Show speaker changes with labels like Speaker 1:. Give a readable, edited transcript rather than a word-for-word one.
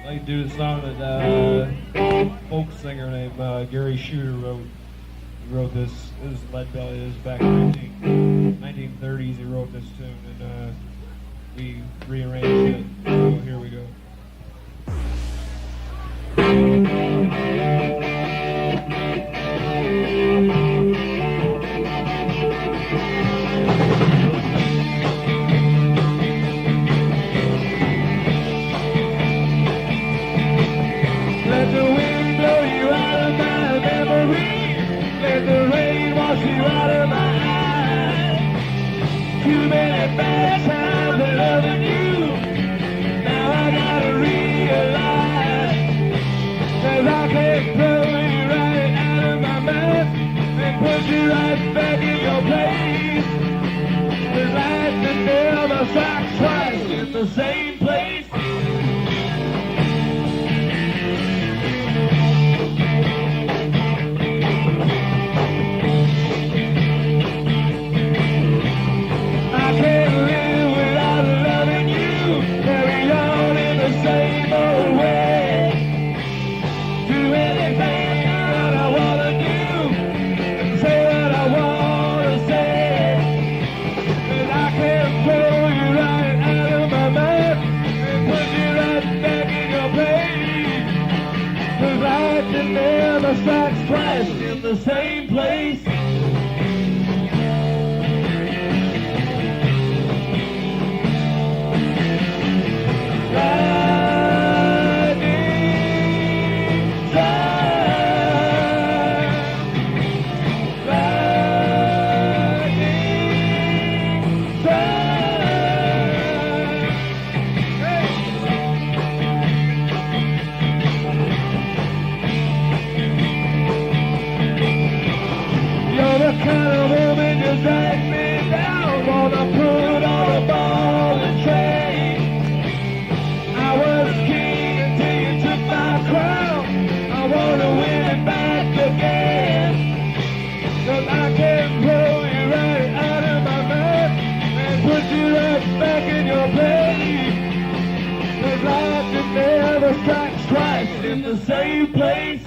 Speaker 1: I do the song that folk singer named Gary Shooter wrote. He wrote this. This is Lead Belly. This is back in 1930s. He wrote this tune, and we rearranged it. So here we go. Let the wind blow you out of my memory. Let the rain wash you out of my eyes. Too many bad times of loving you. Now I gotta realize that I can't throw you right out of my mouth and put you right back in your place. The lightning never strikes twice in the same place. Never strikes twice in the same place. The kind of woman you drag me down, wanna put on a ball and train. I was king until you took my crown. I wanna win it back again. 'Cause I can blow you right out of my mouth and put you right back in your place. 'Cause lightning never strikes twice in the same place.